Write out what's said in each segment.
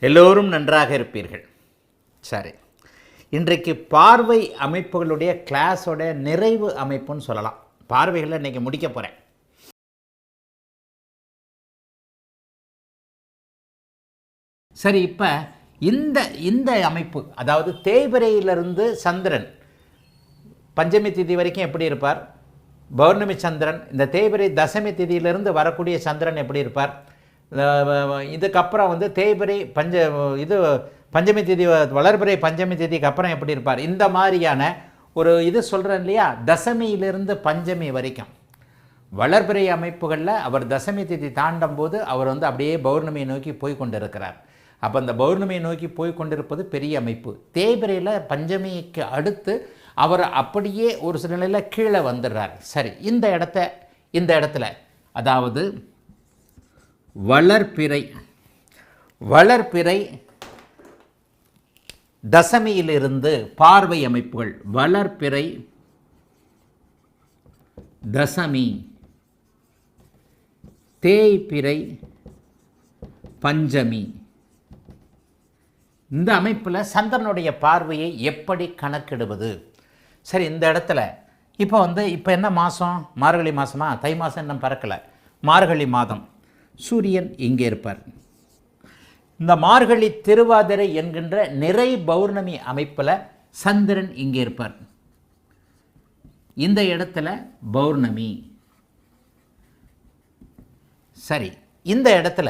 எல்லோரும் நன்றாக இருப்பீர்கள். சரி, இன்றைக்கு பார்வை அமைப்புகளுடைய கிளாஸோட நிறைவு அமைப்புன்னு சொல்லலாம். பார்வைகளை இன்றைக்கி முடிக்க போகிறேன். சரி, இப்போ இந்த அமைப்பு, அதாவது தேய்பிரையிலிருந்து சந்திரன் பஞ்சமி திதி வரைக்கும் எப்படி இருப்பார், பௌர்ணமி சந்திரன் இந்த தேய்பிரை தசமி திதியிலிருந்து வரக்கூடிய சந்திரன் எப்படி இருப்பார், இதுக்கப்புறம் தேய்பிரை பஞ்சமி திதி வளர்பிறை பஞ்சமி திதிக்கு அப்புறம் எப்படி இருப்பார், இந்த மாதிரியான ஒரு இது சொல்கிறேன் இல்லையா. தசமியிலிருந்து பஞ்சமி வரைக்கும் வளர்பிறை அமைப்புகளில் அவர் தசமி திதி தாண்டும் போது அவர் அப்படியே பௌர்ணமியை நோக்கி போய் கொண்டு இருக்கிறார். அப்போ அந்த பௌர்ணமியை நோக்கி போய் கொண்டிருப்பது பெரிய அமைப்பு. தேய்பிரையில் பஞ்சமிக்கு அடுத்து அவர் அப்படியே ஒரு சில நிலையில் கீழே வந்துடுறார். சரி, இந்த இடத்துல அதாவது வளர்பிறை தசமியிலிருந்து பார்வை அமைப்புகள் வளர்பிறை தசமி தேய்பிறை பஞ்சமி, இந்த அமைப்பில் சந்திரனுடைய பார்வையை எப்படி கணக்கிடுவது? சரி, இந்த இடத்துல இப்போ என்ன மாதம், மார்கழி மாதமா, தை மாதம் இன்னும் பறக்கலை, மார்கழி மாதம் சூரியன் இங்கே இருப்பார். இந்த மார்கழி திருவாதிரை என்கின்ற நிறை பௌர்ணமி அமைப்பில் சந்திரன் இங்கே இருப்பார். இந்த இடத்துல பௌர்ணமி. சரி, இந்த இடத்துல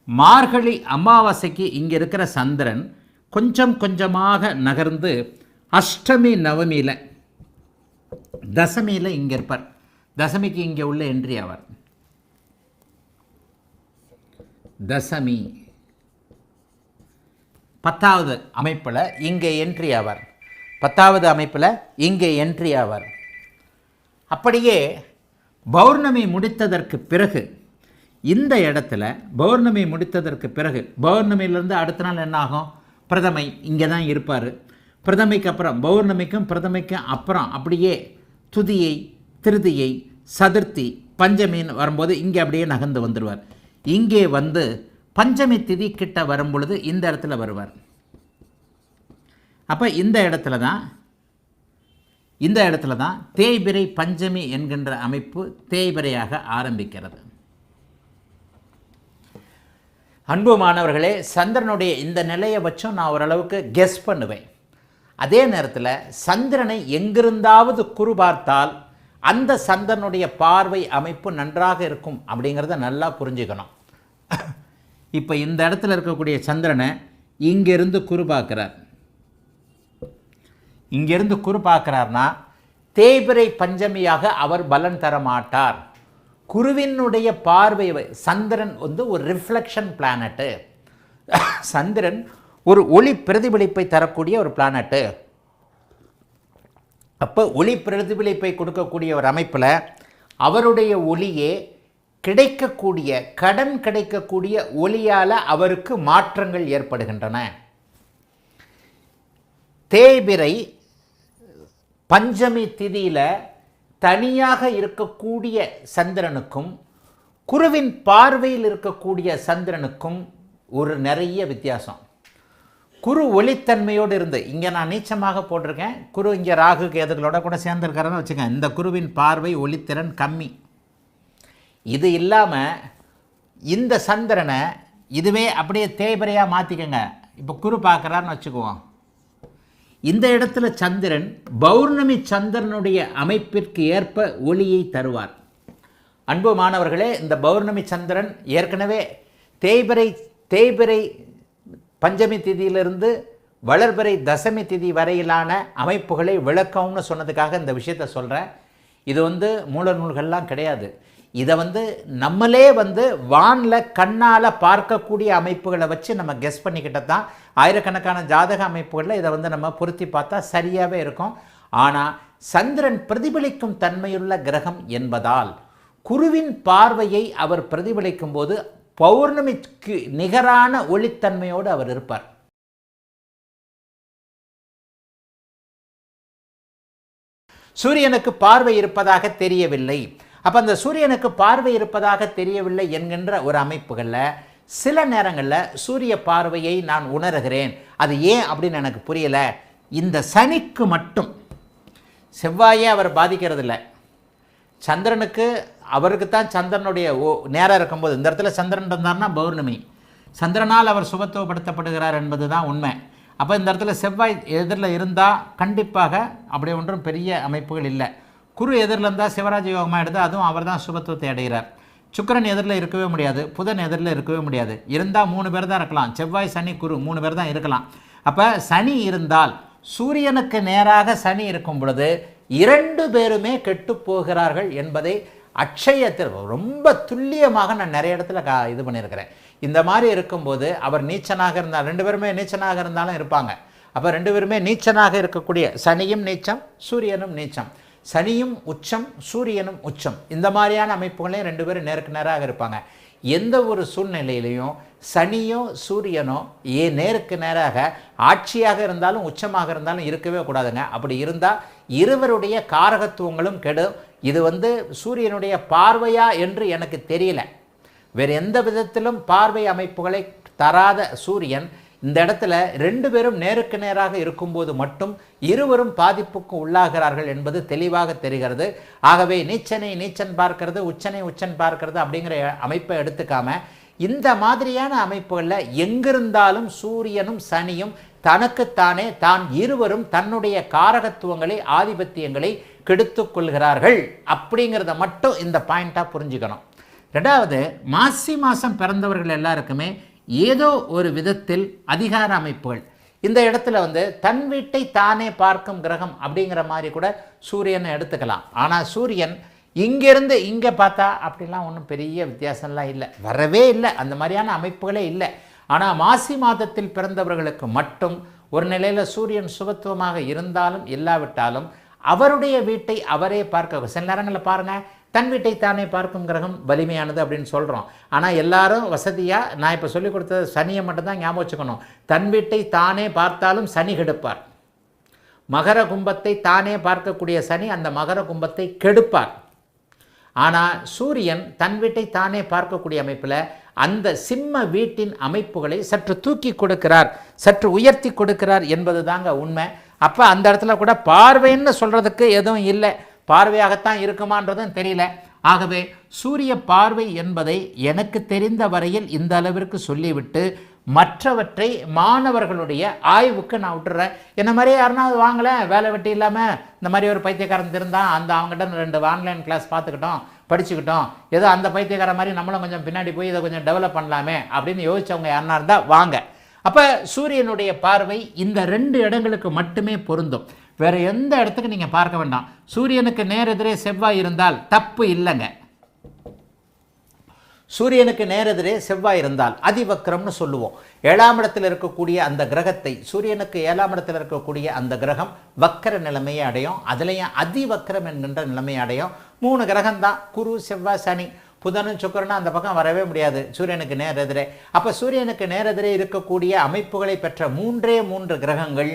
மார்கழி அமாவாசைக்கு இங்கே இருக்கிற சந்திரன் கொஞ்சம் கொஞ்சமாக நகர்ந்து அஷ்டமி நவமியில் தசமியில் இங்கே இருப்பார். தசமிக்கு இங்கே உள்ள என்ட்ரி ஆவார். தசமி 10வது அமைப்பில் இங்கே என்ட்ரி ஆவார். 10வது அமைப்பில் இங்கே என்ட்ரி ஆவார். அப்படியே பௌர்ணமி முடித்ததற்கு பிறகு இந்த இடத்துல பௌர்ணமி முடித்ததற்கு பிறகு பௌர்ணமியிலேருந்து அடுத்த நாள் என்ன ஆகும், பிரதமை இங்கே தான் இருப்பார். பிரதமைக்கு அப்புறம் பௌர்ணமிக்கும் பிரதமைக்கும் அப்புறம் அப்படியே துதியை திருதியை சதுர்த்தி பஞ்சமின்னு வரும்போது இங்கே அப்படியே நகர்ந்து வந்துடுவார். இங்கே பஞ்சமி திதி கிட்ட வரும் பொழுது இந்த இடத்துல வருவார். அப்போ இந்த இடத்துல தான் தேய்பிரை பஞ்சமி என்கின்ற அமைப்பு தேய்பிரையாக ஆரம்பிக்கிறது. அன்பு மாணவர்களே, சந்திரனுடைய இந்த நிலையை வச்சும் நான் ஓரளவுக்கு கெஸ் பண்ணுவேன். அதே நேரத்தில் சந்திரனை எங்கிருந்தாவது குரு பார்த்தால் அந்த சந்திரனுடைய பார்வை அமைப்பு நன்றாக இருக்கும் அப்படிங்கிறத நல்லா புரிஞ்சுக்கணும். இப்போ இந்த இடத்துல இருக்கக்கூடிய சந்திரனை இங்கிருந்து குரு பார்க்குறார். இங்கிருந்து குரு பார்க்குறார்னா தேய்பிரை பஞ்சமியாக அவர் பலன் தர மாட்டார். குருவினுடைய பார்வை, சந்திரன் ஒரு ரிஃப்ளெக்ஷன் பிளானட்டு. சந்திரன் ஒரு ஒளி பிரதிபலிப்பை தரக்கூடிய ஒரு பிளானட்டு. அப்போ ஒளி பிரதிபலிப்பை கொடுக்கக்கூடிய ஒரு அமைப்பில் அவருடைய ஒளியே கடன் கிடைக்கக்கூடிய ஒளியால் அவருக்கு மாற்றங்கள் ஏற்படுகின்றன. தேய்பிரை பஞ்சமி திதியில் தனியாக இருக்கக்கூடிய சந்திரனுக்கும் குருவின் பார்வையில் இருக்கக்கூடிய சந்திரனுக்கும் ஒரு நிறைய வித்தியாசம். குரு ஒளித்தன்மையோடு இருந்து, இங்கே நான் நீச்சமாக போட்டிருக்கேன், குரு இங்கே ராகு கேதுகளோட கூட சேர்ந்துருக்காருன்னு வச்சுக்கேன். இந்த குருவின் பார்வை ஒளித்திறன் கம்மி. இது இல்லாமல் இந்த சந்திரனை இதுவே அப்படியே தேய்பிரையாக மாற்றிக்கங்க. இப்போ குரு பார்க்குறாருன்னு வச்சுக்குவோம். இந்த இடத்துல சந்திரன் பௌர்ணமி சந்திரனுடைய அமைப்பிற்கு ஏற்ப ஒளியை தருவார். அன்பு மாணவர்களே, இந்த பௌர்ணமி சந்திரன் ஏற்கனவே தேய்பிரை பஞ்சமி திதியிலிருந்து வளர்பிறை தசமி திதி வரையிலான அமைப்புகளை விளக்கம்னு சொன்னதுக்காக இந்த விஷயத்தை சொல்கிறேன். இது மூல நூல்கள்லாம் கிடையாது. இதை நம்மளே வானில் கண்ணால் பார்க்கக்கூடிய அமைப்புகளை வச்சு நம்ம கெஸ் பண்ணிக்கிட்ட தான் ஆயிரக்கணக்கான ஜாதக அமைப்புகளில் இதை நம்ம பொருத்தி பார்த்தா சரியாகவே இருக்கும். ஆனால் சந்திரன் பிரதிபலிக்கும் தன்மையுள்ள கிரகம் என்பதால் குருவின் பார்வையை அவர் பிரதிபலிக்கும் போது பௌர்ணமிக்கு நிகரான ஒளித்தன்மையோடு அவர் இருப்பார். சூரியனுக்கு பார்வை இருப்பதாக தெரியவில்லை. அப்போ அந்த சூரியனுக்கு பார்வை இருப்பதாக தெரியவில்லை என்கின்ற ஒரு அமைப்புகளில் சில நேரங்களில் சூரிய பார்வையை நான் உணர்கிறேன். அது ஏன் அப்படின்னு எனக்கு புரியலை. இந்த சனிக்கு மட்டும் செவ்வாயே அவர் பாதிக்கிறது இல்லை. சந்திரனுக்கு அவருக்கு தான் சந்திரனுடைய நேரம் இருக்கும்போது, இந்த இடத்துல சந்திரன் இருந்தார்னா பௌர்ணமி, சந்திரனால் அவர் சுபத்துவப்படுத்தப்படுகிறார் என்பது தான் உண்மை. அப்போ இந்த இடத்துல செவ்வாய் எதிரில் இருந்தால் கண்டிப்பாக அப்படி ஒன்றும் பெரிய அமைப்புகள் இல்லை. குரு எதிரில் இருந்தால் சிவராஜ யோகமாக எடுத்து அதுவும் அவர் தான் சுபத்துவத்தை அடைகிறார். சுக்கிரன் எதிரில் இருக்கவே முடியாது, புதன் எதிரில் இருக்கவே முடியாது. இருந்தால் 3 பேர் தான் இருக்கலாம். செவ்வாய் சனி குரு 3 பேர் தான் இருக்கலாம். அப்போ சனி இருந்தால் சூரியனுக்கு நேராக சனி இருக்கும் பொழுது 2 பேருமே கெட்டு போகிறார்கள் என்பதை அட்சயத்தில் ரொம்ப துல்லியமாக நான் நிறைய இடத்துல இது பண்ணியிருக்கிறேன். இந்த மாதிரி இருக்கும்போது அவர் நீச்சனாக இருந்தால் 2 பேருமே நீச்சனாக இருந்தாலும் இருப்பாங்க. அப்போ 2 பேருமே நீச்சனாக இருக்கக்கூடிய சனியும் நீச்சம் சூரியனும் நீச்சம், சனியும் உச்சம் சூரியனும் உச்சம், இந்த மாதிரியான அமைப்புகளையும் 2 பேரும் நேருக்கு நேராக இருப்பாங்க. எந்த ஒரு சூழ்நிலையிலையும் சனியோ சூரியனோ நேருக்கு நேராக ஆட்சியாக இருந்தாலும் உச்சமாக இருந்தாலும் இருக்கவே கூடாதுங்க. அப்படி இருந்தால் இருவருடைய காரகத்துவங்களும் கெடும். இது சூரியனுடைய பார்வையா என்று எனக்கு தெரியல. வேறு எந்த விதத்திலும் பார்வை அமைப்புகளை தராத சூரியன் இந்த இடத்துல 2 பேரும் நேருக்கு நேராக இருக்கும்போது மட்டும் இருவரும் பாதிப்புக்கு உள்ளாகிறார்கள் என்பது தெளிவாக தெரிகிறது. ஆகவே நீச்சனை நீச்சன் பார்க்கிறது, உச்சனை உச்சன் பார்க்கிறது அப்படிங்கிற அமைப்பை எடுத்துக்காம இந்த மாதிரியான அமைப்புகளில் எங்கிருந்தாலும் சூரியனும் சனியும் தனக்குத்தானே தான் இருவரும் தன்னுடைய காரகத்துவங்களை ஆதிபத்தியங்களை கெடுத்து கொள்கிறார்கள் அப்படிங்கிறத மட்டும் இந்த பாயிண்டாக புரிஞ்சுக்கணும். ரெண்டாவது, மாசி மாதம் பிறந்தவர்கள் எல்லாருக்குமே ஏதோ ஒரு விதத்தில் அதிகார அமைப்புகள் இந்த இடத்துல தன் வீட்டை தானே பார்க்கும் கிரகம் அப்படிங்கிற மாதிரி கூட சூரியனை எடுத்துக்கலாம். ஆனால் சூரியன் இங்கேருந்து இங்கே பார்த்தா அப்படிலாம் ஒன்றும் பெரிய வித்தியாசம்லாம் இல்லை, வரவே இல்லை, அந்த மாதிரியான அமைப்புகளே இல்லை. ஆனால் மாசி மாதத்தில் பிறந்தவர்களுக்கு மட்டும் ஒரு நிலையில் சூரியன் சுபத்துவமாக இருந்தாலும் இல்லாவிட்டாலும் அவருடைய வீட்டை அவரே பார்க்க, சில நேரங்களில் பாருங்கள் தன் வீட்டை தானே பார்க்கும் கிரகம் வலிமையானது அப்படின்னு சொல்கிறோம். ஆனால் எல்லாரும் வசதியாக, நான் இப்போ சொல்லிக் கொடுத்த சனியை மட்டும்தான் ஞாபகம் வச்சுக்கணும். தன் வீட்டை தானே பார்த்தாலும் சனி கெடுப்பார். மகர கும்பத்தை தானே பார்க்கக்கூடிய சனி அந்த மகர கும்பத்தை கெடுப்பார். ஆனால் சூரியன் தன் வீட்டை தானே பார்க்கக்கூடிய அமைப்பில் அந்த சிம்ம வீட்டின் அமைப்புகளை சற்று தூக்கி கொடுக்கிறார், சற்று உயர்த்தி கொடுக்கிறார் என்பது தாங்க உண்மை. அப்போ அந்த இடத்துல கூட பார்வைன்னு சொல்கிறதுக்கு எதுவும் இல்லை, பார்வையாகத்தான் இருக்குமான்றதும் தெரியல. ஆகவே சூரிய பார்வை என்பதை எனக்கு தெரிந்த வரையில் இந்த அளவிற்கு சொல்லிவிட்டு மற்றவற்றை மாணவர்களுடைய ஆய்வுக்கு நான் விட்டுறேன். என்ன மாதிரியே யாருனாவது வாங்கலை, வேலை வெட்டி இல்லாமல் இந்த மாதிரி ஒரு பைத்தியக்காரன் இருந்தால் அவங்ககிட்ட 2 ஆன்லைன் கிளாஸ் பார்த்துக்கிட்டோம், படிச்சுக்கிட்டோம், ஏதோ அந்த பைத்தியக்கார மாதிரி நம்மளும் கொஞ்சம் பின்னாடி போய் இதை கொஞ்சம் டெவலப் பண்ணலாமே அப்படின்னு யோசிச்சவங்க யாருனா இருந்தால் வாங்க. அப்போ சூரியனுடைய பார்வை இந்த 2 இடங்களுக்கு மட்டுமே பொருந்தும், வேறு எந்த இடத்துக்கு நீங்கள் பார்க்க வேண்டாம். சூரியனுக்கு நேரெதிரே செவ்வாய் இருந்தால் தப்பு இல்லைங்க. சூரியனுக்கு நேரெதிரே செவ்வாய் இருந்தால் அதிவக்ரம்னு சொல்லுவோம். 7ஆம் இடத்தில் இருக்கக்கூடிய அந்த கிரகத்தை, சூரியனுக்கு 7ஆம் இடத்தில் இருக்கக்கூடிய அந்த கிரகம் வக்கர நிலைமையை அடையும், அதுலேயும் அதிவக்ரம் என்கின்ற நிலைமையை அடையும். 3 கிரகம்தான், குரு செவ்வாய் சனி. புதனும் சுக்கிரனும் அந்த பக்கம் வரவே முடியாது சூரியனுக்கு நேரெதிரே. அப்போ சூரியனுக்கு நேரெதிரே இருக்கக்கூடிய அமைப்புகளை பெற்ற 3 கிரகங்கள்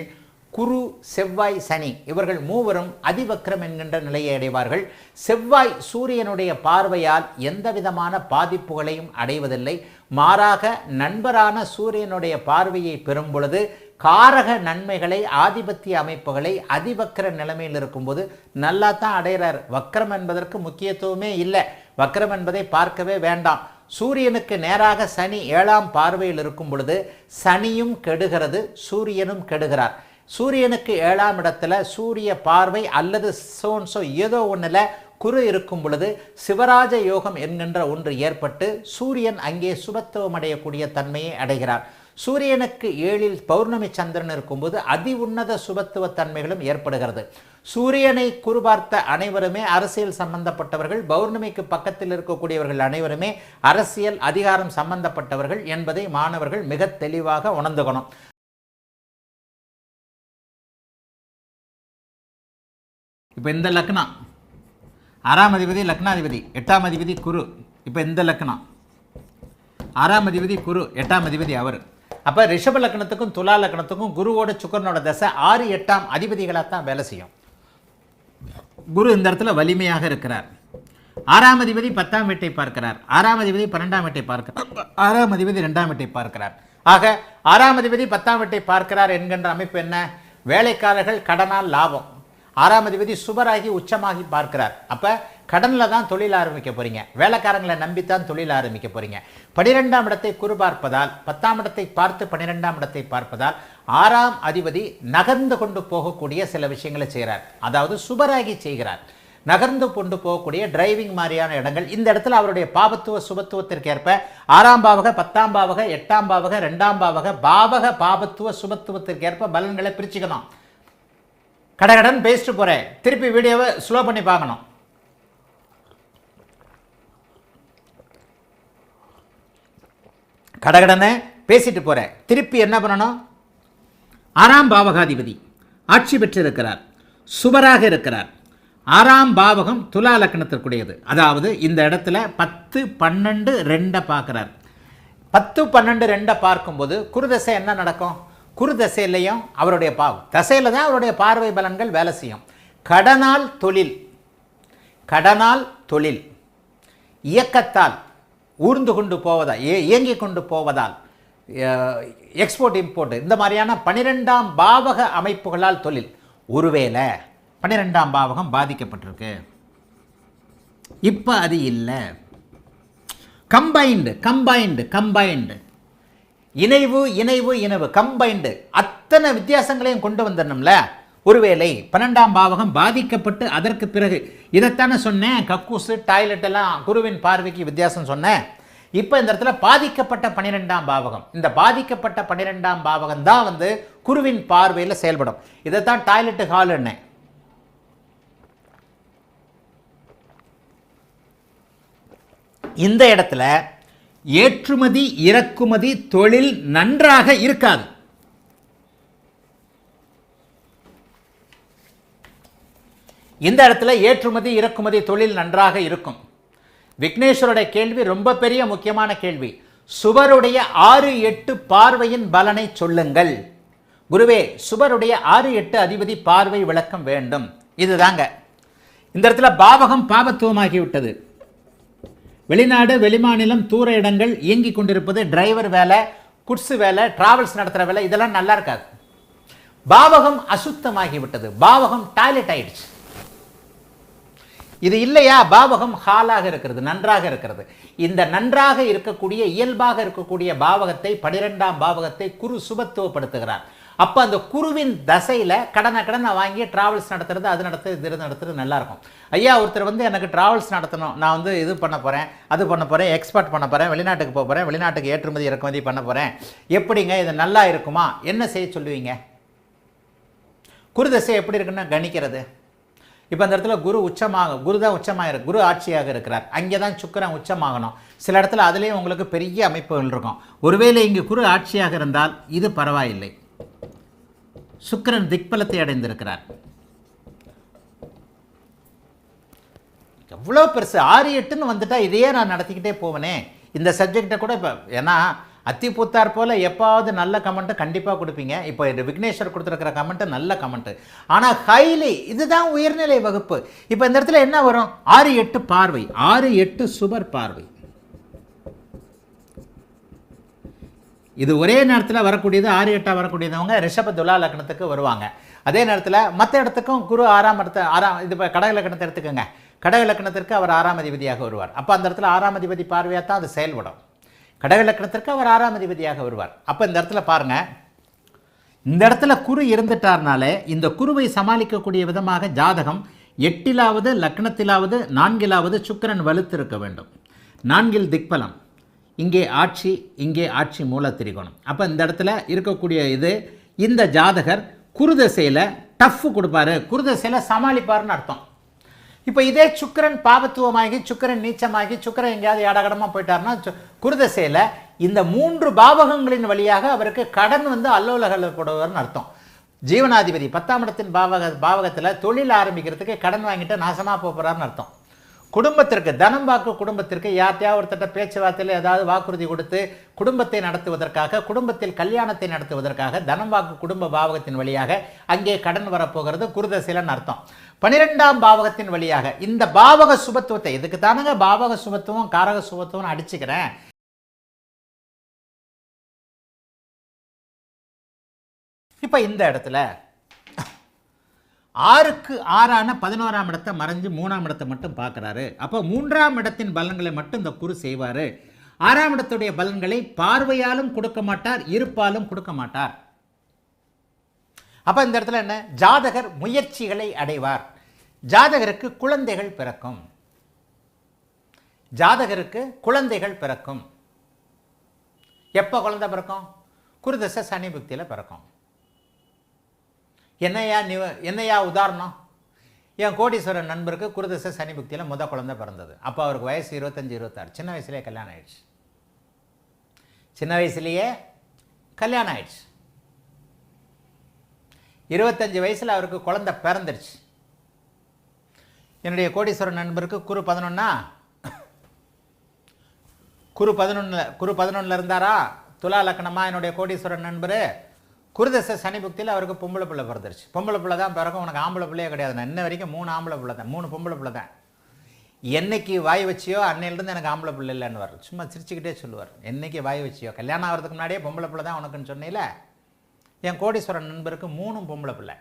குரு செவ்வாய் சனி, இவர்கள் மூவரும் அதிவக்ரம் என்கின்ற நிலையை அடைவார்கள். செவ்வாய் சூரியனுடைய பார்வையால் எந்த விதமான பாதிப்புகளையும் அடைவதில்லை, மாறாக நண்பரான சூரியனுடைய பார்வையை பெறும் பொழுது காரக நன்மைகளை ஆதிபத்திய அமைப்புகளை அதிவக்ர நிலைமையில் இருக்கும்போது நல்லா தான் அடைகிறார். வக்ரம் என்பதற்கு முக்கியத்துவமே இல்லை, வக்ரம் என்பதை பார்க்கவே வேண்டாம். சூரியனுக்கு நேராக சனி 7ஆம் பார்வையில் இருக்கும் பொழுது சனியும் கெடுகிறது, சூரியனும் கெடுகிறார். சூரியனுக்கு 7ஆம் இடத்துல சூரிய பார்வை அல்லது சோன்சோ ஏதோ ஒன்றில் குரு இருக்கும் பொழுது சிவராஜ யோகம் என்கின்ற ஒன்று ஏற்பட்டு சூரியன் அங்கே சுபத்துவம் அடையக்கூடிய தன்மையை அடைகிறார். சூரியனுக்கு 7இல் பௌர்ணமி சந்திரன் இருக்கும்போது அதி உன்னத சுபத்துவ தன்மைகளும் ஏற்படுகிறது. சூரியனை குரு பார்த்த அனைவருமே அரசியல் சம்பந்தப்பட்டவர்கள், பௌர்ணமிக்கு பக்கத்தில் இருக்கக்கூடியவர்கள் அனைவருமே அரசியல் அதிகாரம் சம்பந்தப்பட்டவர்கள் என்பதை மாணவர்கள் மிக தெளிவாக உணர்ந்துக்கணும். இப்போ இந்த லக்னம் 6ஆம் அதிபதி லக்னாதிபதி, 8ஆம் அதிபதி குரு. இப்போ இந்த லக்னம் 6ஆம் அதிபதி குரு, 8ஆம் அதிபதி அவர். அப்போ ரிஷப லக்னத்துக்கும் துலா லக்னத்துக்கும் குருவோட சுக்கரனோட தசை 6, 8ஆம் அதிபதிகளாக தான் வேலை செய்யும். குரு இந்த இடத்துல வலிமையாக இருக்கிறார். ஆறாம் அதிபதி 10ஆம் வீட்டை பார்க்கிறார். ஆறாம் அதிபதி 12ஆம் வீட்டை பார்க்கிறார். ஆறாம் அதிபதி 2ஆம் வீட்டை பார்க்கிறார். ஆக ஆறாம் அதிபதி 10ஆம் வீட்டை பார்க்கிறார் என்கின்ற அமைப்பு என்ன? வேலைக்காரர்கள் கடனால் லாபம். ஆறாம் அதிபதி சுபராகி உச்சமாகி பார்க்கிறார். அப்போ கடனில் தான் தொழில் ஆரம்பிக்க போகிறீங்க, வேலைக்காரங்களை நம்பித்தான் தொழில் ஆரம்பிக்க போகிறீங்க. 12ஆம் இடத்தை குரு பார்ப்பதால், 10ஆம் இடத்தை பார்த்து 12ஆம் இடத்தை பார்ப்பதால் ஆறாம் அதிபதி நகர்ந்து கொண்டு போகக்கூடிய சில விஷயங்களை செய்கிறார். அதாவது சுபராகி செய்கிறார். நகர்ந்து கொண்டு போகக்கூடிய டிரைவிங் மாதிரியான இடங்கள். இந்த இடத்துல அவருடைய பாபத்துவ சுபத்துவத்திற்கு ஏற்ப 6ஆம் பாவக, 10ஆம் பாவக, 8ஆம் பாவக, 2ஆம் பாவக, பாவக பாபத்துவ சுபத்துவத்திற்கு ஏற்ப பலன்களை பிரிச்சுக்கணும். கடகடன் பேசிட்டு போகிறேன், திருப்பி வீடியோவை ஸ்லோ பண்ணி பார்க்கணும். கடகடனை பேசிட்டு போகிறேன், திருப்பி என்ன பண்ணணும்? 6ஆம் பாவகாதிபதி ஆட்சி பெற்றிருக்கிறார், சுபராக இருக்கிறார். 6ஆம் பாவகம் துலா லக்னத்திற்குரியது. அதாவது இந்த இடத்துல 10, 12, 2 பார்க்கிறார். 10, 12, 2 பார்க்கும்போது குருதசை என்ன நடக்கும்? குருதசையிலையும் அவருடைய தசையில் தான் அவருடைய பார்வை பலன்கள் வேலை செய்யும். கடனால் தொழில், கடனால் தொழில், இயக்கத்தால் ஊர்ந்து கொண்டு போவதால், இயங்கி கொண்டு போவதால், எக்ஸ்போர்ட் இம்போர்ட், இந்த மாதிரியான 12ஆம் பாவக அமைப்புகளால் தொழில். ஒருவேளை 12ஆம் பாவகம் பாதிக்கப்பட்டிருக்கு, இப்போ அது இல்லை. கம்பைன்டு கம்பைன்டு கம்பைன்டு, இணைவு இணைவு இணைவு, கம்பைன்டு, அத்தனை வித்தியாசங்களையும் கொண்டு வந்துடணும்ல. ஒருவேளை 12ஆம் பாவகம் பாதிக்கப்பட்டு அதற்கு பிறகு, இதைத்தானே சொன்னேன், கக்கூசு டாய்லெட் எல்லாம் குருவின் பார்வைக்கு வித்தியாசம் சொன்னேன். இப்போ இந்த இடத்துல பாதிக்கப்பட்ட 12ஆம் பாவகம், இந்த பாதிக்கப்பட்ட 12ஆம் பாவகம் தான் வந்து குருவின் பார்வையில் செயல்படும். இதைத்தான் டாய்லெட்டு ஹால் என்ன. இந்த இடத்துல ஏற்றுமதி இறக்குமதி தொழில் நன்றாக இருக்காது. இந்த இடத்துல ஏற்றுமதி இறக்குமதி தொழில் நன்றாக இருக்கும். விக்னேஸ்வருடைய கேள்வி ரொம்ப பெரிய முக்கியமான கேள்வி. சுபருடைய 6, 8 பார்வையின் பலனை சொல்லுங்கள். குருவே, சுபருடைய 6, 8 அதிபதி பார்வை விளக்கம் வேண்டும். இதுதாங்க. இந்த இடத்துல பாவகம் பாபத்துவமாகிவிட்டது. வெளிநாடு வெளிமாநிலம் தூர இடங்கள் இயங்கி கொண்டிருப்பது, டிரைவர் வேலை, குட்ஸ் வேலை, டிராவல்ஸ் நடத்துகிற வேலை, இதெல்லாம் நல்லா இருக்காது. பாவகம் அசுத்தமாகிவிட்டது, பாவகம் டாய்லெட் ஆயிடுச்சு. இது இல்லையா? பாவகம் ஹாலாக இருக்கிறது, நன்றாக இருக்கிறது. இந்த நன்றாக இருக்கக்கூடிய இயல்பாக இருக்கக்கூடிய பாவகத்தை, 12ஆம் பாவகத்தை குரு சுபத்துவப்படுத்துகிறார். அப்போ அந்த குருவின் தசையில் கடனை வாங்கி டிராவல்ஸ் நடத்துறது, அது நடத்துறது, இது நடத்துறது நல்லா இருக்கும். ஐயா, ஒருத்தர் வந்து எனக்கு டிராவல்ஸ் நடத்தணும், நான் வந்து இது பண்ண போகிறேன், அது பண்ண போகிறேன், எக்ஸ்போர்ட் பண்ண போகிறேன், வெளிநாட்டுக்கு போக போகிறேன், வெளிநாட்டுக்கு ஏற்றுமதி இறக்குமதி பண்ண போகிறேன், எப்படிங்க இது நல்லா இருக்குமா? என்ன செய்ய சொல்லுவீங்க? குரு தசை எப்படி இருக்குன்னு கணிக்கிறது. இப்போ அந்த இடத்துல குரு உச்சமாக, குரு தான் உச்சமாக இருக்கு, குரு ஆட்சியாக இருக்கிறார். அங்கே தான் சுக்கிரன் உச்சமாகணும். சில இடத்துல அதுலேயும் உங்களுக்கு பெரிய அமைப்புகள் இருக்கும். ஒருவேளை இங்கே குரு ஆட்சியாக இருந்தால் இது பரவாயில்லை. சுக்கிரன் திக்பலத்தை அடைந்திருக்கிறார். எவ்வளோ பெருசு 6, 8ன்னு வந்துட்டா இதையே நான் நடத்திக்கிட்டே போவேனே. இந்த சப்ஜெக்டை கூட இப்போ, ஏன்னா அத்தி பூத்தார் போல் எப்பாவது நல்ல கமெண்ட்டு கண்டிப்பாக கொடுப்பீங்க. இப்போ விக்னேஸ்வர் கொடுத்துருக்கிற கமெண்ட்டு நல்ல கமெண்ட்டு, ஆனால் ஹைலி இதுதான் உயர்நிலை வகுப்பு. இப்போ இந்த இடத்துல என்ன வரும்? 6, 8 பார்வை, 6, 8 சுபர் பார்வை. இது ஒரே நேரத்தில் வரக்கூடியது. 6, 8 வரக்கூடியவங்க ரிஷப துலா லக்னத்துக்கு வருவாங்க. அதே நேரத்தில் மற்ற இடத்துக்கும் குரு 6ஆம் இடத்து, 6ஆம், இது இப்போ கடக லக்னத்தை எடுத்துக்கோங்க. கடக லக்னத்திற்கு அவர் 6ஆம் அதிபதியாக வருவார். அப்போ அந்த இடத்துல 6ஆம் அதிபதி பார்வையாக தான் அது செயல்படும். கடக லக்னத்திற்கு அவர் 6ஆம் அதிபதியாக வருவார். அப்போ இந்த இடத்துல பாருங்கள், இந்த இடத்துல குரு இருந்துட்டார்னாலே இந்த குருவை சமாளிக்கக்கூடிய விதமாக ஜாதகம் 8லாவது லக்னத்திலாவது 4லாவது சுக்கிரன் வலுத்திருக்க வேண்டும். 4ல் திக்பலம், இங்கே ஆட்சி, இங்கே ஆட்சி மூல திரிகோணம். அப்போ இந்த இடத்துல இருக்கக்கூடிய இது, இந்த ஜாதகர் குருதசையில் டஃப் கொடுப்பாரு, குருதசையில் சமாளிப்பார்னு அர்த்தம். இப்போ இதே சுக்கிரன் பாபத்துவமாகி, சுக்கிரன் நீச்சமாகி, சுக்கிரன் எங்கேயாவது ஏடகடமாக போயிட்டார்னா குருதசையில் இந்த 3 பாவகங்களின் வழியாக அவருக்கு கடன் வந்து அல்லோலகலப்படுவார்னு அர்த்தம். ஜீவனாதிபதி 10ஆம் இடத்தின் பாவகத்தில் தொழில் ஆரம்பிக்கிறதுக்கு கடன் வாங்கிட்டு நாசமாக போகிறார்னு அர்த்தம். குடும்பத்திற்கு தனம் வாக்கு, குடும்பத்திற்கு யார்ட்டையா ஒருத்தட்ட பேச்சுவார்த்தையில் ஏதாவது வாக்குறுதி கொடுத்து குடும்பத்தை நடத்துவதற்காக, குடும்பத்தில் கல்யாணத்தை நடத்துவதற்காக தனம் வாக்கு குடும்ப பாவகத்தின் வழியாக அங்கே கடன் வரப்போகிறது குருதசையிலன்னு அர்த்தம். 12ஆம் பாவகத்தின் வழியாக இந்த பாவக சுபத்துவத்தை, இதுக்கு தானங்க பாவக சுபத்துவம் காரக சுபத்துவம் அடிச்சுக்கிறேன். இப்போ இந்த இடத்துல 6க்கு 6ஆன 11ஆம் இடத்தை மறைஞ்சு 3ஆம் இடத்தை மட்டும் பார்க்குறாரு. அப்போ 3ஆம் இடத்தின் பலன்களை மட்டும் இந்த குரு செய்வார். 6ஆம் இடத்துடைய பலன்களை பார்வையாலும் கொடுக்க மாட்டார், இருப்பாலும் கொடுக்க மாட்டார். அப்போ இந்த இடத்துல என்ன, ஜாதகர் முயற்சிகளை அடைவார். ஜாதகருக்கு குழந்தைகள் பிறக்கும். ஜாதகருக்கு குழந்தைகள் பிறக்கும். எப்போ குழந்தை பிறக்கும்? குருதசை சனி புக்தியில் பிறக்கும். என்னையா உதாரணம், என் கோடீஸ்வரன் நண்பருக்கு குருதசை சனி புக்தியில் முத குழந்தை பிறந்தது. அப்போ அவருக்கு வயசு 25, 26. சின்ன வயசுலேயே கல்யாணம் ஆயிடுச்சு. சின்ன வயசுலேயே கல்யாணம் ஆயிடுச்சு. 25 வயசில் அவருக்கு குழந்தை பிறந்துருச்சு. என்னுடைய கோடீஸ்வரன் நண்பருக்கு குரு 11னா, குரு 11 இருந்தாரா, துலா லக்னமா என்னுடைய கோடீஸ்வரன் நண்பர். குருதசை சனி புக்தியில் அவருக்கு பொம்பளை பிள்ளை பிறந்துருச்சு. பொம்பளை பிள்ளை தான் பிறக்கும், உனக்கு ஆம்பளை பிள்ளையே கிடையாது. நான் இன்ன வரைக்கும் 3 ஆம்பளை பிள்ளை தான், 3 பொம்பளை பிள்ளை தான். என்னைக்கு வாய் வச்சியோ அன்னையிலேருந்து எனக்கு ஆம்பளை பிள்ளை இல்லைன்னு வர சும்மா சிரிச்சுக்கிட்டே சொல்லுவார். என்னைக்கு வாய் வச்சியோ, கல்யாணம் ஆகிறதுக்கு முன்னாடியே பொம்பளை பிள்ளை தான் உனக்குன்னு சொன்னீல. என் கோடீஸ்வரன் நண்பருக்கு 3 பொம்பளை பிள்ளை,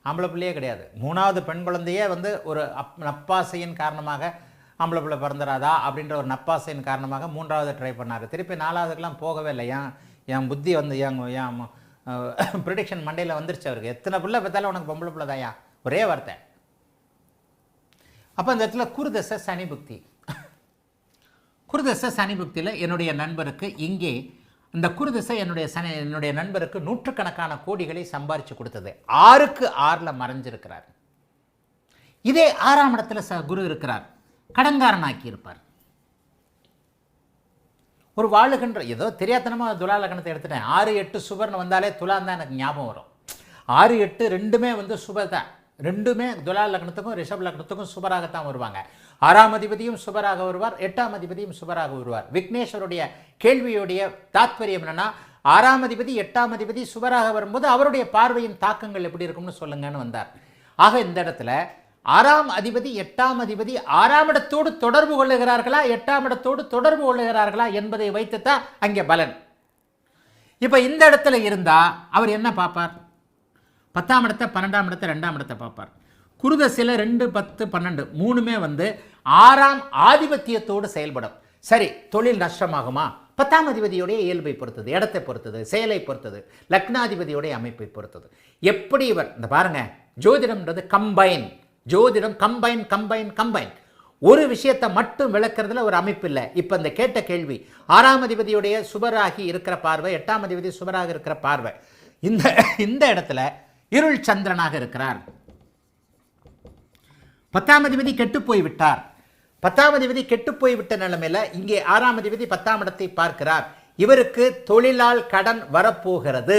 ஆம்பளை பிள்ளையே கிடையாது. 3வது பெண் குழந்தையே ஒரு நப்பாசையின் காரணமாக ஆம்பளை பிள்ளை பிறந்துடாதா அப்படின்ற ஒரு நப்பாசையின் காரணமாக 3வது ட்ரை பண்ணார். திருப்பி 4வதுக்கெலாம் போகவே இல்லை. என் புத்தி என் ப்ரிடிக்ஷன் மண்டையில் வந்துருச்சு அவருக்கு. எத்தனை பிள்ளை பார்த்தாலும் உனக்கு பொம்பளை பிள்ளை தான், ஒரே வார்த்தை. அப்போ இந்த இடத்துல குருதசை சனி புக்தி. குருதசை சனி புக்தியில் என்னுடைய நண்பருக்கு இங்கே இந்த குருதசை என்னுடைய நண்பருக்கு நூற்றுக்கணக்கான கோடிகளை சம்பாரித்து கொடுத்தது. 6க்கு 6ல் மறைஞ்சிருக்கிறார். இதே 6ஆம் இடத்துல குரு இருக்கிறார், கடன்காரனாக்கி இருப்பார். ஒரு வாழுகின்ற ஏதோ தெரியாதனமாக துலா லக்னத்தை எடுத்துட்டேன். 6, 8 சுபர்னு வந்தாலே துலான் தான் எனக்கு ஞாபகம் வரும். 6, 8 ரெண்டுமே சுபர் தான். ரெண்டுமே துலா லக்னத்துக்கும் ரிஷப் லக்னத்துக்கும் சுபராகத்தான் வருவாங்க. 6ஆம் அதிபதியும் சுபராக வருவார், 8ஆம் அதிபதியும் சுபராக வருவார். விக்னேஸ்வருடைய கேள்வியுடைய தாத்பரியம் என்னன்னா, 6ஆம் அதிபதி 8ஆம் அதிபதி சுபராக வரும்போது அவருடைய பார்வையின் தாக்கங்கள் எப்படி இருக்கும்னு சொல்லுங்கன்னு வந்தார். ஆக இந்த இடத்துல 6ஆம் அதிபதி 8ஆம் அதிபதி 6ஆம் இடத்தோடு தொடர்பு கொள்ளுகிறார்களா, 8ஆம் இடத்தோடு தொடர்பு கொள்ளுகிறார்களா என்பதை வைத்துத்தான் அங்கே பலன். இப்போ இந்த இடத்துல இருந்தால் அவர் என்ன பார்ப்பார்? 10ஆம் இடத்தை, 12ஆம் இடத்தை, 2ஆம் இடத்தை பார்ப்பார். குருதசையில் 2, 10, 12 மூணுமே 6ஆம் ஆதிபத்தியத்தோடு செயல்படும். சரி, தொழில் நஷ்டமாகுமா? 10ஆம் அதிபதியுடைய இயல்பை பொறுத்தது, இடத்தை பொறுத்தது, செயலை பொறுத்தது, லக்னாதிபதியுடைய அமைப்பை பொறுத்தது. எப்படி இவர் இந்த பாருங்க, ஜோதிடம்ன்றது கம்பைன். ஜோதிடம் கம்பைன். ஒரு விஷயத்தை மட்டும் விளக்குறதுல ஒரு அமைப்பு இல்லை. இப்போ இந்த கேட்ட கேள்வி 6ஆம் அதிபதியுடைய சுபராகி இருக்கிற பார்வை, 8ஆம் அதிபதி சுபராக இருக்கிற பார்வை. இந்த இடத்துல இருள் சந்திரனாக இருக்கிறார். 10ஆம் அதிபதி கெட்டு போய்விட்டார். 10ஆம் அதிபதி கெட்டு போய்விட்ட நிலைமையில் இங்கே 6ஆம் அதிபதி 10ஆம் இடத்தை பார்க்கிறார். இவருக்கு தொழிலால் கடன் வரப்போகிறது.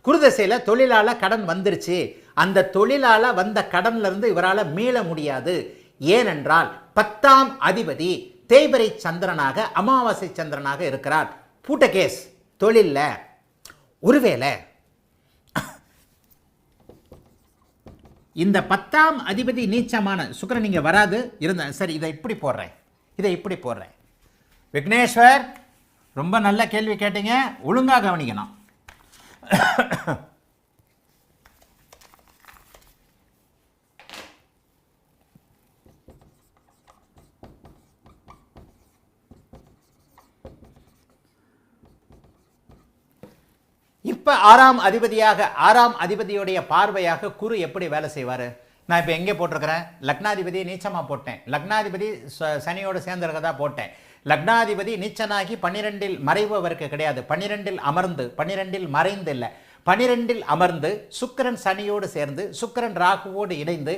குருதசையில் தொழிலால கடன் வந்துருச்சு. அந்த தொழிலால வந்த கடன்ல இருந்து இவரால் மீள முடியாது. ஏனென்றால் 10ஆம் அதிபதி தேய்பிரை சந்திரனாக, அமாவாசை சந்திரனாக இருக்கிறார். பூட்ட கேஸ் தொழில்ல. ஒருவேளை இந்த 10ஆம் அதிபதி நீச்சமான சுக்கிரன் நீங்க வராது இருந்த, சரி இதை இப்படி போடுறேன். விக்னேஸ்வர், ரொம்ப நல்ல கேள்வி கேட்டீங்க, ஒழுங்காக கவனிக்கணும். இப்போ 6ஆம் அதிபதியுடைய பார்வையாக குரு எப்படி வேலை செய்வார்? நான் இப்போ எங்கே போட்டிருக்கிறேன்? லக்னாதிபதியை நீச்சமாக போட்டேன். லக்னாதிபதி சனியோடு சேர்ந்திருக்கதா போட்டேன். லக்னாதிபதி நீச்சனாகி 12இல் மறைவு அவருக்கு கிடையாது. 12இல் அமர்ந்து, 12இல் மறைந்து இல்லை, 12இல் அமர்ந்து சுக்கிரன் சனியோடு சேர்ந்து, சுக்கிரன் ராகுவோடு இணைந்து,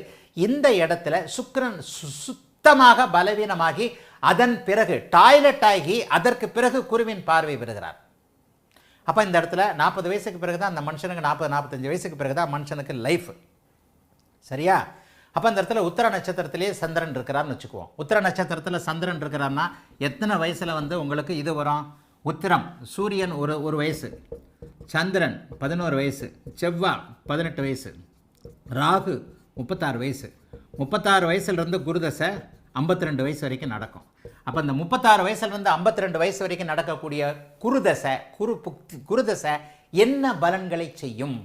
இந்த இடத்துல சுக்கிரன் சுத்தமாக பலவீனமாகி அதன் பிறகு டாய்லெட் ஆகி அதற்கு பிறகு குருவின் பார்வை பெறுகிறார். அப்போ இந்த இடத்துல 40 வயசுக்கு பிறகு தான் அந்த மனுஷனுக்கு, 40-45 வயசுக்கு பிறகு தான் மனுஷனுக்கு லைஃப். சரியா? அப்போ அந்த இடத்துல உத்தர நட்சத்திரத்திலே சந்திரன் இருக்கிறார்னு வச்சுக்குவோம். உத்தர நட்சத்திரத்தில் சந்திரன் இருக்கிறார்னா எத்தனை வயசில் உங்களுக்கு இது வரும்? உத்திரம் சூரியன் ஒரு வயசு, சந்திரன் 11 வயசு, செவ்வாய் 18 வயசு, ராகு 36 வயசு. 36 வயசுலேருந்து குருதசை 52 வயசு வரைக்கும் நடக்கும். அப்போ இந்த 36 வயசுலேருந்து 52 வயசு வரைக்கும் நடக்கக்கூடிய குருதசை என்ன பலன்களை செய்யும்?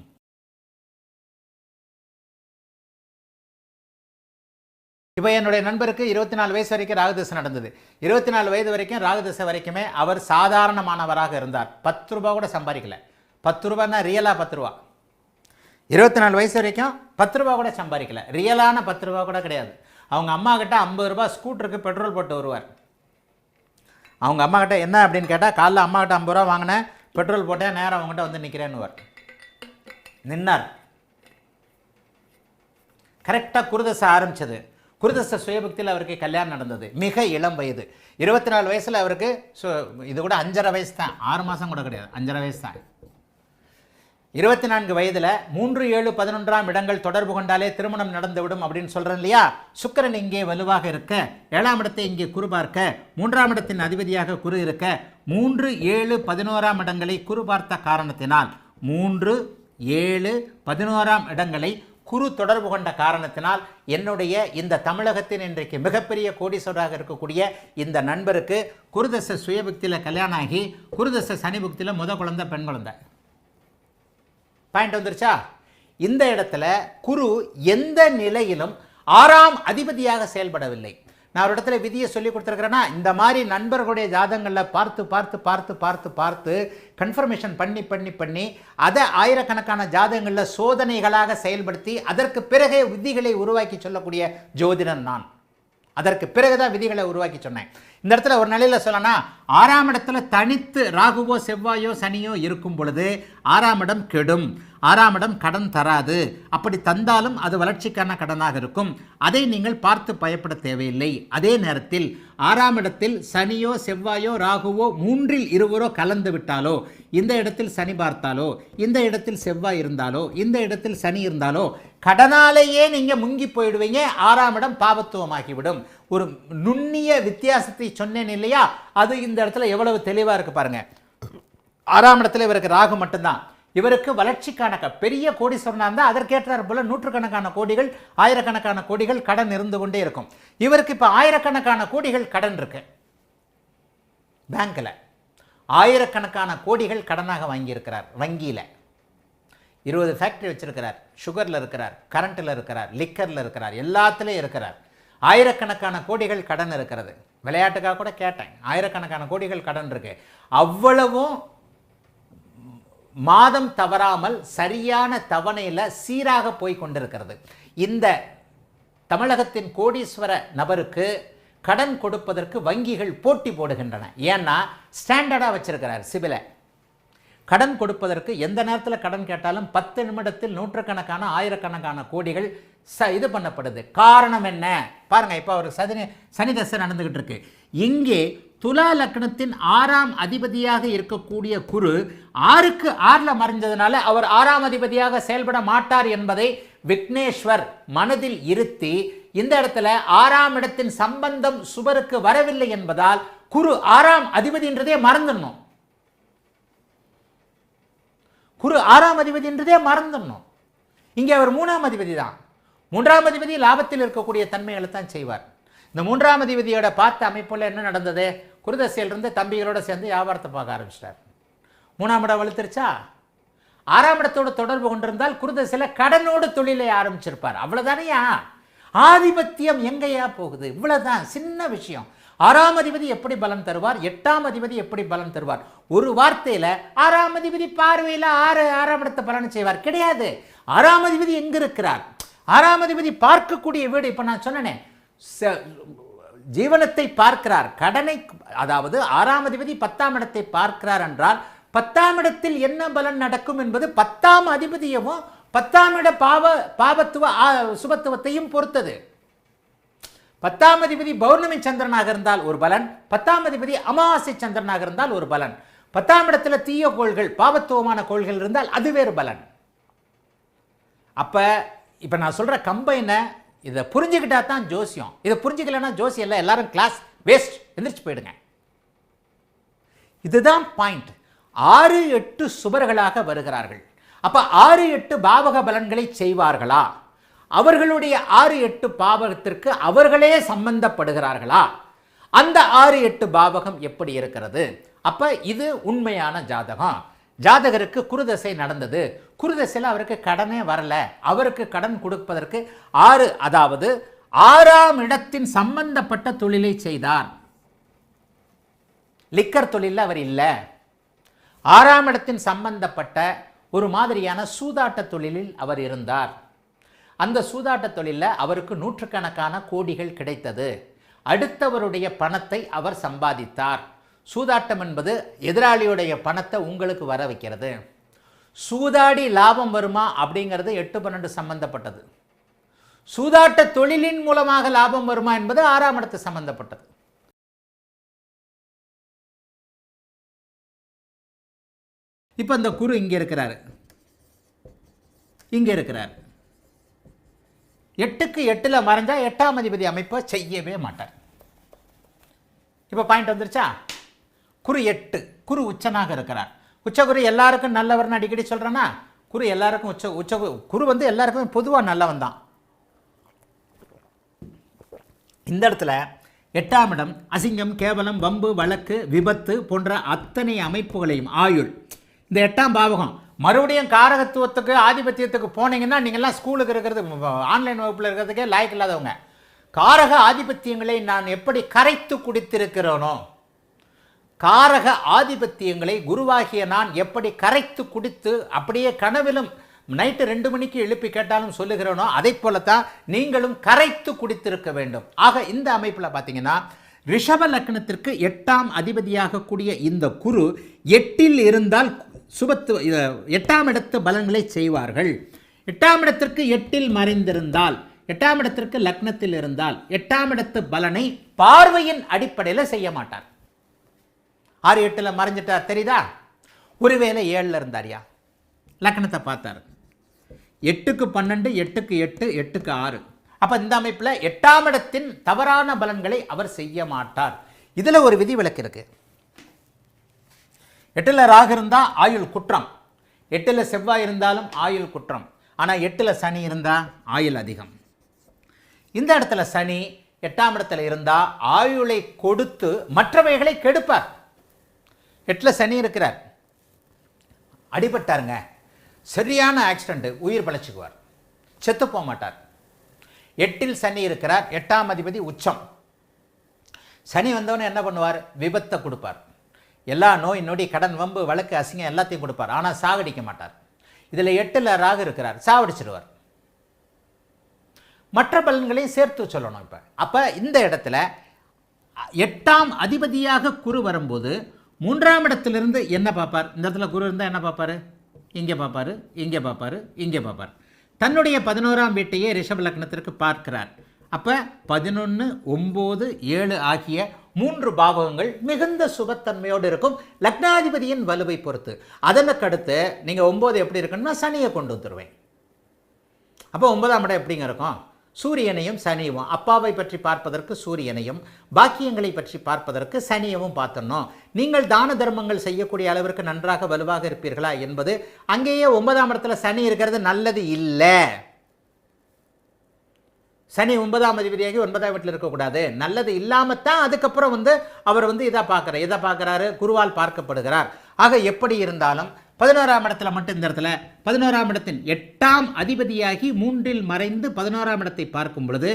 இப்போ என்னுடைய நண்பருக்கு 24 வயசு வரைக்கும் ராகுதசை நடந்தது. 24 வயது வரைக்கும் ராகுதசை வரைக்குமே அவர் சாதாரணமானவராக இருந்தார். 10 ரூபா கூட சம்பாதிக்கல. 10 ரூபான்னா ரியலாக 10 ரூபா. 24 வயசு வரைக்கும் 10 ரூபா கூட சம்பாதிக்கல. ரியலான 10 ரூபா கூட கிடையாது. அவங்க அம்மா கிட்ட 50 ரூபா ஸ்கூட்டருக்கு பெட்ரோல் போட்டு வருவார். அவங்க அம்மா கிட்ட என்ன அப்படின்னு கேட்டால், காலைல அம்மா கிட்ட 50 ரூபா வாங்கினேன், பெட்ரோல் போட்டேன், நேரம் அவங்ககிட்ட வந்து நிற்கிறேன்னு நின்னார். கரெக்டாக குருதசை ஆரம்பித்தது. குருதச சுயபக்தியில் அவருக்கு கல்யாணம் நடந்தது. மிக இளம் வயது, 24 வயசில் அவருக்கு. இது கூட 5.5 வயசு தான், 6 மாதம் கூட கிடையாது, 5.5 வயசு தான். 24 வயதில் 3, 7, 11ஆம் இடங்கள் தொடர்பு கொண்டாலே திருமணம் நடந்துவிடும் அப்படின்னு சொல்கிறேன் இல்லையா? சுக்கிரன் இங்கே வலுவாக இருக்க, 7ஆம் இடத்தை இங்கே குரு பார்க்க, 3ஆம் இடத்தின் அதிபதியாக குரு இருக்க, 3, 7, 11ஆம் இடங்களை குரு பார்த்த காரணத்தினால் 3, 7, 11ஆம் இடங்களை குரு தொடர்பு கொண்ட காரணத்தினால் என்னுடைய இந்த தமிழகத்தின் இன்றைக்கு மிகப்பெரிய கோடீஸ்வரராக இருக்கக்கூடிய இந்த நண்பருக்கு குருதசை சுயபக்தியில் கல்யாணம் ஆகி குருதசை சனி புக்தியில் குழந்தை பெண் குழந்தை. பாயிண்ட் வந்துருச்சா? இந்த இடத்துல குரு எந்த நிலையிலும் 6ஆம் அதிபதியாக செயல்படவில்லை. நான் ஒரு இடத்துல விதியை சொல்லி கொடுத்துருக்கிறேன்னா, இந்த மாதிரி நண்பர்களுடைய ஜாதகங்களில் பார்த்து பார்த்து பார்த்து பார்த்து பார்த்து கன்ஃபர்மேஷன் பண்ணி அதை ஆயிரக்கணக்கான ஜாதகங்களில் சோதனைகளாக செயல்படுத்தி அதற்கு பிறகே விதிகளை உருவாக்கி சொல்லக்கூடிய ஜோதிடன் நான். அதற்கு பிறகுதான் விதிகளை உருவாக்கி சொன்னேன். இந்த இடத்துல ஒரு நிலையில் சொல்லனா, 6ஆம் இடத்துல தனித்து ராகுவோ செவ்வாயோ சனியோ இருக்கும் பொழுது 6ஆம் இடம் கெடும், 6ஆம் இடம் கடன் தராது. அப்படி தந்தாலும் அது வளர்ச்சிக்கான கடனாக இருக்கும். அதை நீங்கள் பார்த்து பயப்பட தேவையில்லை. அதே நேரத்தில் 6ஆம் இடத்தில் சனியோ செவ்வாயோ ராகுவோ 3இல் இருவரோ கலந்து விட்டாலோ, இந்த இடத்தில் சனி பார்த்தாலோ, இந்த இடத்தில் செவ்வாய் இருந்தாலோ, இந்த இடத்தில் சனி இருந்தாலோ கடனாலேயே நீங்கள் முங்கி போயிடுவீங்க. 6ஆம் இடம் பாபத்துவமாகிவிடும். ஒரு நுண்ணிய வித்தியாசத்தை சொன்னேன் இல்லையா? அது இந்த இடத்துல எவ்வளவு தெளிவாக இருக்கு பாருங்க. 6ஆம் இடத்துல இவருக்கு ராகு மட்டும்தான். இவருக்கு வளர்ச்சிக்கான பெரிய கோடீஸ்வரனாக இருந்தால் அதற்கேற்றார் போல நூற்றுக்கணக்கான கோடிகள், ஆயிரக்கணக்கான கோடிகள் கடன் இருந்து கொண்டே இருக்கும். இவருக்கு இப்போ ஆயிரக்கணக்கான கோடிகள் கடன் இருக்கு. பேங்க்ல ஆயிரக்கணக்கான கோடிகள் கடனாக வாங்கியிருக்கிறார். வங்கியில் 20 ஃபேக்டரி வச்சிருக்கிறார். சுகரில் இருக்கிறார், கரண்ட்டில் இருக்கிறார், லிக்கரில் இருக்கிறார், எல்லாத்துலேயும் இருக்கிறார். ஆயிரக்கணக்கான கோடிகள் கடன் இருக்கிறது. விளையாட்டுக்காக கூட கேட்டேன், ஆயிரக்கணக்கான கோடிகள் கடன் இருக்கு. அவ்வளவும் மாதம் தவறாமல் சரியான தவணையில் சீராக போய் கொண்டிருக்கிறது. இந்த தமிழகத்தின் கோடீஸ்வர நபருக்கு கடன் கொடுப்பதற்கு வங்கிகள் போட்டி போடுகின்றன. ஏன்னா ஸ்டாண்டர்டாக வச்சிருக்கிறார் சிபிலை. கடன் கொடுப்பதற்கு எந்த நேரத்தில் கடன் கேட்டாலும் 10 நிமிடத்தில் நூற்றுக்கணக்கான ஆயிரக்கணக்கான கோடிகள் இது பண்ணப்படுது. காரணம் என்ன பாருங்க. இப்போ ஒரு சனி தசை நடந்துகிட்டு இருக்கு. இங்கே துலா லக்னத்தின் 6ஆம் அதிபதியாக இருக்கக்கூடிய குரு 6க்கு 6ல் மறைஞ்சதுனால அவர் 6ஆம் அதிபதியாக செயல்பட மாட்டார் என்பதை விக்னேஸ்வர் மனதில் இருத்தி, இந்த இடத்துல 6ஆம் இடத்தின் சம்பந்தம் சுபருக்கு வரவில்லை என்பதால் குரு 6ஆம் அதிபதின்றதே மறந்துடணும். குரு 6ஆம் அதிபதி என்றதே மறந்துடணும். இங்கே அவர் 3ஆம் அதிபதி தான். 3ஆம் அதிபதி லாபத்தில் இருக்கக்கூடிய தன்மைகளை தான் செய்வார். இந்த 3ஆம் அதிபதியோட பார்த்த அமைப்புல என்ன நடந்தது? குருதசையிலிருந்து தம்பிகளோட சேர்ந்து வியாபாரத்தை பார்க்க ஆரம்பிச்சிட்டார். 3ஆம் இடம் வலுத்துருச்சா? 6ஆம் இடத்தோடு தொடர்பு கொண்டிருந்தால் குருதசையில கடனோடு தொழிலை ஆரம்பிச்சிருப்பார். அவ்வளவுதானையா? ஆதிபத்தியம் எங்கேயா போகுது? இவ்வளவுதான் சின்ன விஷயம். 6ஆம் அதிபதி எப்படி பலன் தருவார், 8ஆம் அதிபதி எப்படி பலன் தருவார்? ஒரு வார்த்தையில 6ஆம் அதிபதி பார்வையில் 6ஆம் இடத்தை பலன் செய்வார் கிடையாது. 6ஆம் அதிபதி எங்க இருக்கிறார்? 6ஆம் அதிபதி பார்க்கக்கூடிய வீடு. இப்ப நான் சொன்னேனே, ஜீவனத்தை பார்க்கிறார், கடனை, அதாவது 6ஆம் அதிபதி 10ஆம் இடத்தை பார்க்கிறார் என்றால் 10ஆம் இடத்தில் என்ன பலன் நடக்கும் என்பது 10ஆம் அதிபதியவும் 10ஆம் இட பாபத்துவ சுபத்துவத்தையும் பொறுத்தது. 10ஆம் அதிபதி பௌர்ணமி சந்திரனாக இருந்தால் ஒரு பலன், 10ஆம் அதிபதி அமாவாசை சந்திரனாக இருந்தால் ஒரு பலன். 10ஆம் இடத்துல தீய கோள்கள், பாபத்துவமான கோள்கள் இருந்தால் அது வேறு பலன். அப்ப இப்ப நான் சொல்ற கம்பைனை இதை புரிஞ்சுக்கிட்டா தான் ஜோசியம். இதை புரிஞ்சுக்கலன்னா ஜோசியம் இல்லை, எல்லாரும் கிளாஸ் வேஸ்ட், எந்திரிச்சு போயிடுங்க. இதுதான் பாயிண்ட். 6 8 சுபர்களாக வருகிறார்கள். அப்ப 6 8 பாவக பலன்களை செய்வார்களா? அவர்களுடைய 6 8 பாவகத்திற்கு அவர்களே சம்பந்தப்படுகிறார்களா? அந்த 6 8 பாவகம் எப்படி இருக்கிறது? அப்ப இது உண்மையான ஜாதகம். ஜாதகருக்கு குருதசை நடந்தது, குருதசையில் அவருக்கு கடனே வரல, அவருக்கு கடன் கொடுப்பதற்கு 6, அதாவது 6ஆம் இடத்தின் சம்பந்தப்பட்ட தொழிலை செய்தார். லிக்கர் தொழிலில் அவர் இல்லை. 6ஆம் இடத்தின் சம்பந்தப்பட்ட ஒரு மாதிரியான சூதாட்ட தொழிலில் அவர் இருந்தார். அந்த சூதாட்ட தொழிலில் அவருக்கு நூற்றுக்கணக்கான கோடிகள் கிடைத்தது. அடுத்தவருடைய பணத்தை அவர் சம்பாதித்தார். சூதாட்டம் என்பது எதிராளியுடைய பணத்தை உங்களுக்கு வர வைக்கிறது. சூதாடி லாபம் வருமா அப்படிங்கிறது 8 12 சம்பந்தப்பட்டது. சூதாட்ட தொழிலின் மூலமாக லாபம் வருமா என்பது 6ஆம் இடத்து சம்பந்தப்பட்டது. இப்போ இந்த குரு இங்கே இருக்கிறாரு, இங்கே இருக்கிறார். 8க்கு 8ல் மறைஞ்சா 8ஆம் அதிபதி அமைப்பை செய்யவே மாட்டார். இப்போ பாயிண்ட் வந்துருச்சா? குரு 8, குரு உச்சனாக இருக்கிறார். உச்சகுரு எல்லாருக்கும் நல்லவர்னு அடிக்கடி சொல்கிறேன்னா, குரு எல்லாருக்கும் குரு வந்து எல்லாருக்கும் பொதுவாக நல்லவன் தான். இந்த இடத்துல 8ஆம் இடம் அசிங்கம், கேவலம், வம்பு, வழக்கு, விபத்து போன்ற அத்தனை அமைப்புகளையும், ஆயுள், இந்த 8ஆம் பாவகம் மறுபடியும் காரகத்துவத்துக்கு ஆதிபத்தியத்துக்கு போனீங்கன்னா நீங்கள்லாம் ஸ்கூலுக்கு இருக்கிறது, ஆன்லைன் வகுப்பில் இருக்கிறதுக்கே லாய்க்கு இல்லாதவங்க. காரக ஆதிபத்தியங்களை நான் எப்படி கரைத்து குடித்திருக்கிறேனோ, காரக ஆதிபத்தியங்களை குருவாகிய நான் எப்படி கரைத்து குடித்து அப்படியே கனவிலும் நைட்டு 2 மணிக்கு எழுப்பி கேட்டாலும் சொல்லுகிறேனோ, அதை போலத்தான் நீங்களும் கரைத்து குடித்திருக்க வேண்டும். ஆக இந்த அமைப்பில் பார்த்தீங்கன்னா ரிஷப லக்னத்திற்கு 8ஆம் அதிபதியாக கூடிய இந்த குரு 8ல் இருந்தால் சுபத்து 8ஆம் இடத்து பலன்களை செய்வார்கள். 8ஆம் இடத்திற்கு 8ல் மறைந்திருந்தால், 8ஆம் இடத்திற்கு லக்னத்தில் இருந்தால் 8ஆம் இடத்து பலனை பார்வையின் அடிப்படையில் செய்ய மாட்டார். 6 8ல் மறைஞ்சிட்டார் தெரியுதா? ஒருவேளை 7ல் இருந்தாரியா, லக்னத்தை பார்த்தார். 8க்கு 12, 8க்கு 8, 8க்கு 6. அப்போ இந்த அமைப்பில் 8ஆம் இடத்தின் தவறான பலன்களை அவர் செய்ய மாட்டார். இதில் ஒரு விதிவிலக்கு இருக்கு. 8ல் ராகு இருந்தால் ஆயுள் குற்றம், 8ல் செவ்வாய் இருந்தாலும் ஆயுள் குற்றம். ஆனால் 8ல் சனி இருந்தால் ஆயுள் அதிகம். இந்த இடத்துல சனி 8ஆம் இடத்துல இருந்தால் ஆயுளை கொடுத்து மற்றவைகளை கெடுப்பார். 8ல் சனி இருக்கிறார், அடிபட்டாருங்க, சரியான ஆக்சிடென்ட், உயிர் பழச்சிக்குவார், செத்து போக மாட்டார். 8ல் சனி இருக்கிறார், 8ஆம் அதிபதி உச்சம். சனி வந்தவனே என்ன பண்ணுவார்? விபத்தை கொடுப்பார். எல்லா நோய் நொடி, கடன், வம்பு, வழக்கு, அசிங்கம் எல்லாத்தையும் கொடுப்பார். ஆனால் சாகடிக்க மாட்டார். இதில் 8ல் ராகு இருக்கிறார், சாவடிச்சிடுவார். மற்ற பலன்களையும் சேர்த்து சொல்லணும். அப்போ இந்த இடத்துல 8ஆம் அதிபதியாக குரு வரும்போது 3ஆம் இடத்திலிருந்து என்ன பார்ப்பார்? இந்த இடத்துல குரு இருந்தால் என்ன பார்ப்பார்? இங்கே பார்ப்பார், இங்கே பார்ப்பார், இங்கே பார்ப்பார். தன்னுடைய 11ஆம் வீட்டையே ரிஷப லக்னத்திற்கு பார்க்கிறார். அப்போ 11 9 7 ஆகிய 3 பாவகங்கள் மிகுந்த சுபத்தன்மையோடு இருக்கும், லக்னாதிபதியின் வலுவை பொறுத்து. அதனுக்கு அடுத்து நீங்கள் 9 எப்படி இருக்குன்னா சனியை கொண்டு வந்துடுவேன். அப்போ 9ஆம் இடம் எப்படிங்க இருக்கும்? சூரியனையும் சனியும், அப்பாவை பற்றி பார்ப்பதற்கு சூரியனையும், பாக்கியங்களை பற்றி பார்ப்பதற்கு சனியவும் பார்த்தணும். நீங்கள் தான தர்மங்கள் செய்யக்கூடிய அளவிற்கு நன்றாக வலுவாக இருப்பீர்களா என்பது அங்கேயே 9ஆம் இடத்துல சனி இருக்கிறது நல்லது இல்லை. சனி 9ஆம் அதிபதியாகி 9ஆம் வீட்டில் இருக்கக்கூடாது, நல்லது இல்லாமத்தான் அதுக்கப்புறம் அவர் இதை பார்க்குறாரு, குருவால் பார்க்கப்படுகிறார். ஆக எப்படி இருந்தாலும் 11ஆம் இடத்துல மட்டும், இந்த இடத்துல 11ஆம் இடத்தின் 8ஆம் அதிபதியாகி 3ல் மறைந்து 11ஆம் இடத்தை பார்க்கும் பொழுது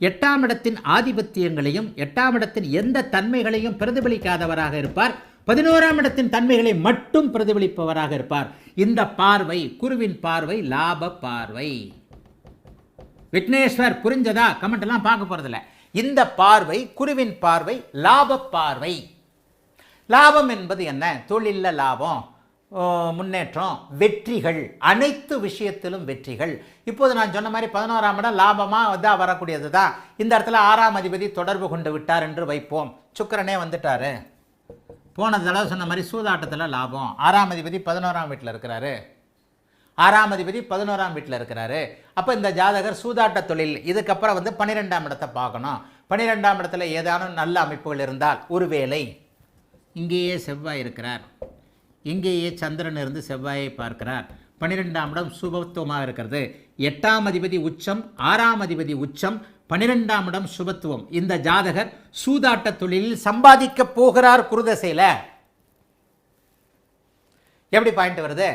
8ஆம் இடத்தின் ஆதிபத்தியங்களையும் 8ஆம் இடத்தின் எந்த தன்மைகளையும் பிரதிபலிக்காதவராக இருப்பார். 11ஆம் இடத்தின் தன்மைகளை மட்டும் பிரதிபலிப்பவராக இருப்பார். இந்த பார்வை, குருவின் பார்வை லாப பார்வை. விக்னேஸ்வர் புரிஞ்சதா? கமெண்ட் எல்லாம் பார்க்க போறதில்ல. இந்த பார்வை குருவின் பார்வை லாப பார்வை. லாபம் என்பது என்ன? தொழில்ல லாபம், முன்னேற்றம், வெற்றிகள், அனைத்து விஷயத்திலும் வெற்றிகள். இப்போது நான் சொன்ன மாதிரி 11ஆம் இடம் லாபமாக வரக்கூடியது தான். இந்த இடத்துல 6ஆம் அதிபதி தொடர்பு கொண்டு விட்டார் என்று வைப்போம். சுக்கிரனே வந்துட்டாரு. போன தடவை சொன்ன மாதிரி சூதாட்டத்தில் லாபம். 6ஆம் அதிபதி 11ஆம் வீட்டில் இருக்கிறாரு. 6ஆம் அதிபதி 11ஆம் வீட்டில் இருக்கிறாரு. அப்போ இந்த ஜாதகர் சூதாட்ட தொழில், இதுக்கப்புறம் 12ஆம் இடத்தை பார்க்கணும். 12ஆம் இடத்துல ஏதானும் நல்ல அமைப்புகள் இருந்தால், ஒருவேளை இங்கேயே செவ்வாய் இருக்கிறார், இங்கேயே சந்திரன் இருந்து செவ்வாயை பார்க்கிறார், 12ஆம் இடம் சுபத்துவமாக இருக்கிறது, 8ஆம் அதிபதி உச்சம், 6ஆம் அதிபதி உச்சம், 12ஆம் இடம் சுபத்துவம். இந்த ஜாதகர் சூதாட்ட தொழிலில் சம்பாதிக்க போகிறார் குருதசையில். எப்படி பாயிண்ட் வருது?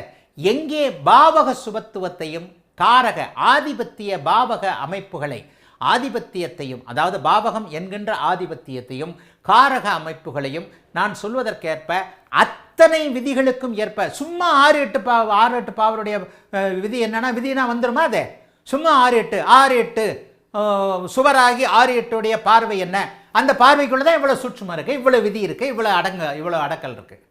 எங்கே பாவக சுபத்துவத்தையும் காரக ஆதிபத்திய பாவக அமைப்புகளை, ஆதிபத்தியத்தையும், அதாவது பாவகம் என்கின்ற ஆதிபத்தியத்தையும் காரக அமைப்புகளையும் நான் சொல்வதற்கேற்ப அத்தனை விதிகளுக்கும் ஏற்ப, சும்மா 6 8 பாவருடைய விதி என்னன்னா, விதினா வந்துருமா? அது சும்மா 6 8 சுவராகி 6 8 பார்வை என்ன, அந்த பார்வைக்குள்ள தான் இவ்வளோ சூட்சுமம் இருக்குது, இவ்வளோ விதி இருக்குது, இவ்வளோ அடக்கல் இருக்குது.